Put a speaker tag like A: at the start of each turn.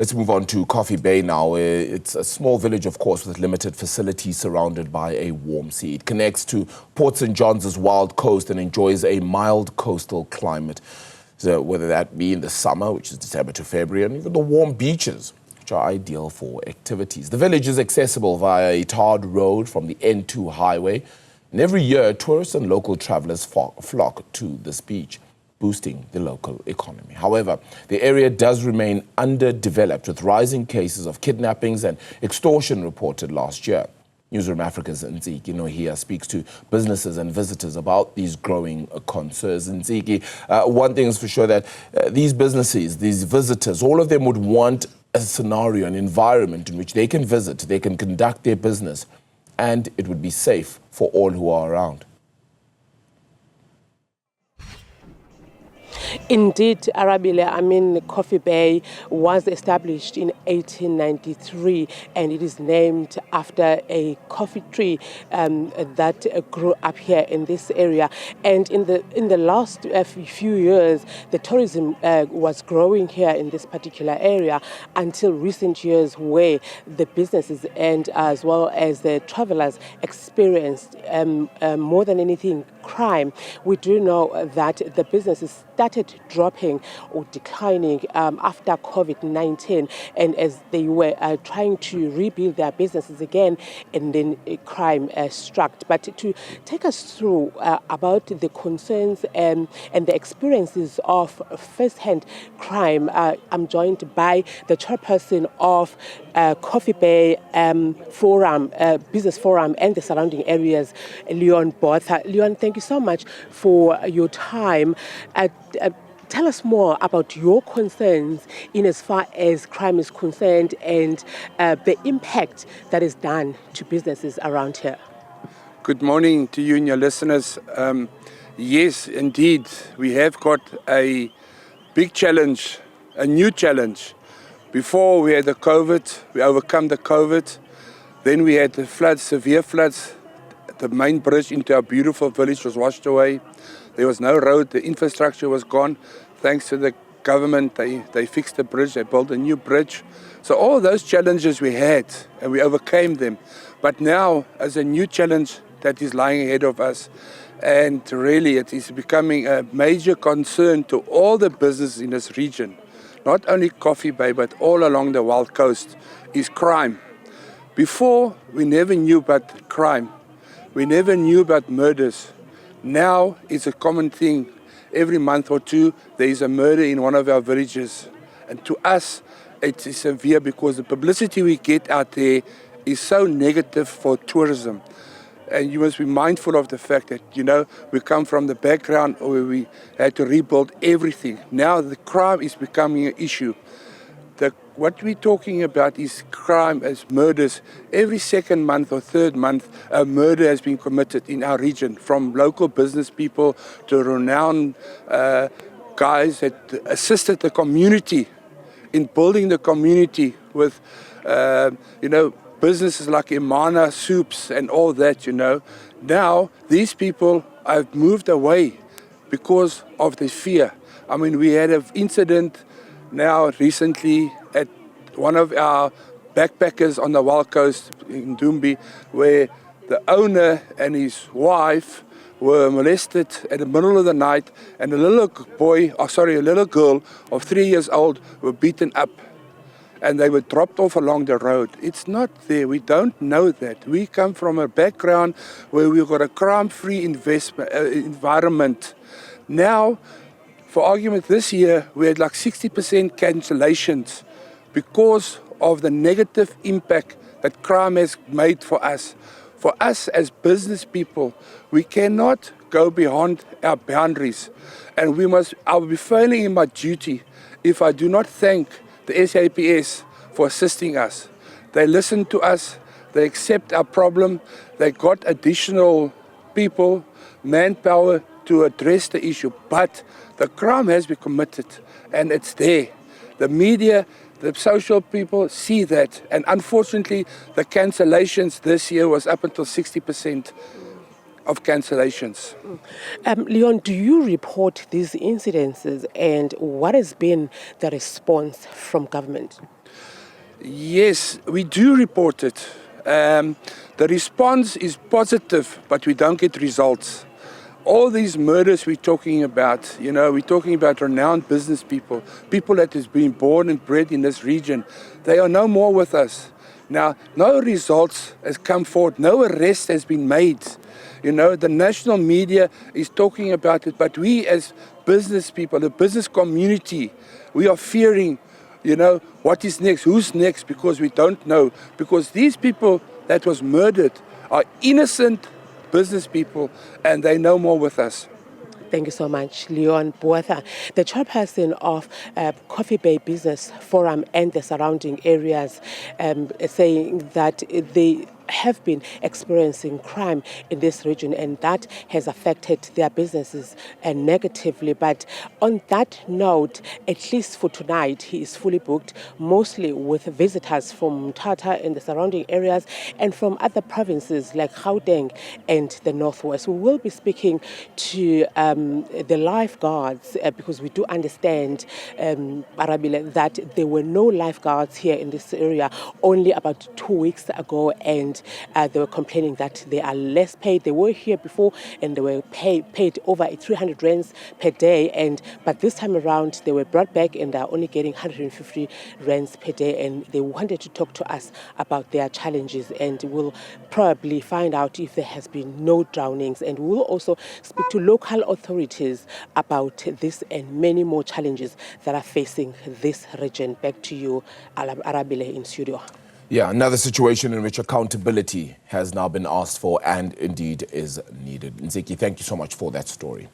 A: Let's move on to Coffee Bay now. It's a small village, of course, with limited facilities surrounded by a warm sea. It connects to Port St. John's wild coast and enjoys a mild coastal climate. So whether that be in the summer, which is December to February, and even the warm beaches, which are ideal for activities. The village is accessible via a tarred road from the N2 highway. And every year, tourists and local travelers flock to this beach, boosting the local economy. However, the area does remain underdeveloped, with rising cases of kidnappings and extortion reported last year. Newzroom Afrika's Ntsiki Nohiya speaks to businesses and visitors about these growing concerns. Ntsiki, one thing is for sure that these businesses, these visitors, all of them would want a scenario, an environment in which they can visit, they can conduct their business, and it would be safe for all who are around.
B: Indeed, Arabile, Coffee Bay was established in 1893, and it is named after a coffee tree that grew up here in this area. And in the last few years, the tourism was growing here in this particular area until recent years, where the businesses and as well as the travelers experienced more than anything crime. We do know that the businesses started dropping or declining after COVID-19, and as they were trying to rebuild their businesses again, and then crime struck. But to take us through about the concerns and the experiences of first-hand crime, I'm joined by the chairperson of Coffee Bay Forum, Business Forum, and the surrounding areas, Botha. Leon, thank you so much for your time. Tell us more about your concerns in as far as crime is concerned and the impact that is done to businesses around here.
C: Good morning to you and your listeners. Yes, indeed, we have got a big challenge, a new challenge. Before we had the COVID, we overcome the COVID. Then we had the floods, severe floods. The main bridge into our beautiful village was washed away. There was no road, the infrastructure was gone. Thanks to the government, they fixed the bridge, they built a new bridge. So all those challenges we had, and we overcame them. But now, as a new challenge that is lying ahead of us, and really it is becoming a major concern to all the businesses in this region, not only Coffee Bay, but all along the Wild Coast, is crime. Before, we never knew about crime. We never knew about murders. Now it's a common thing. Every month or two, there is a murder in one of our villages. And to us, it is severe because the publicity we get out there is so negative for tourism. And you must be mindful of the fact that, we come from the background where we had to rebuild everything. Now the crime is becoming an issue. What we're talking about is crime as murders. Every second month or third month, a murder has been committed in our region, from local business people to renowned guys that assisted the community in building the community with, businesses like Imana Soups and all that, Now, these people have moved away because of the fear. We had an incident now recently at one of our backpackers on the Wild Coast in Dumbi, where the owner and his wife were molested at the middle of the night, and a little girl of 3 years old were beaten up, and they were dropped off along the road. It's not there. We don't know that. We come from a background where we've got a crime-free environment. Now, for argument, this year, we had like 60% cancellations because of the negative impact that crime has made for us. For us as business people, we cannot go beyond our boundaries. And I'll be failing in my duty if I do not thank the SAPS for assisting us. They listen to us, they accept our problem, they got additional people, manpower to address the issue. But the crime has been committed, and it's there. The media, the social people see that, and unfortunately, the cancellations this year was up until 60% of cancellations.
B: Leon, do you report these incidences, and what has been the response from government?
C: Yes, we do report it. The response is positive, but we don't get results. All these murders we're talking about, we're talking about renowned business people, people that has been born and bred in this region. They are no more with us. Now, no results has come forward, no arrest has been made. The national media is talking about it, but we as business people, the business community, we are fearing, what is next, who's next, because we don't know. Because these people that was murdered are innocent business people, and they no more with us.
B: Thank you so much, Leon Botha, the chairperson of Coffee Bay Business Forum and the surrounding areas, saying that they have been experiencing crime in this region, and that has affected their businesses negatively. But on that note, at least for tonight, he is fully booked, mostly with visitors from Mthatha and the surrounding areas and from other provinces like Gauteng and the Northwest. We will be speaking to the lifeguards because we do understand, Arabile, that there were no lifeguards here in this area only about 2 weeks ago, and they were complaining that they are less paid. They were here before and they were paid over 300 rands per day, but this time around they were brought back and are only getting 150 rands per day, and they wanted to talk to us about their challenges, and we'll probably find out if there has been no drownings, and we'll also speak to local authorities about this and many more challenges that are facing this region. Back to you, Arabile, in studio.
A: Yeah, another situation in which accountability has now been asked for and indeed is needed. Ntsiki, thank you so much for that story.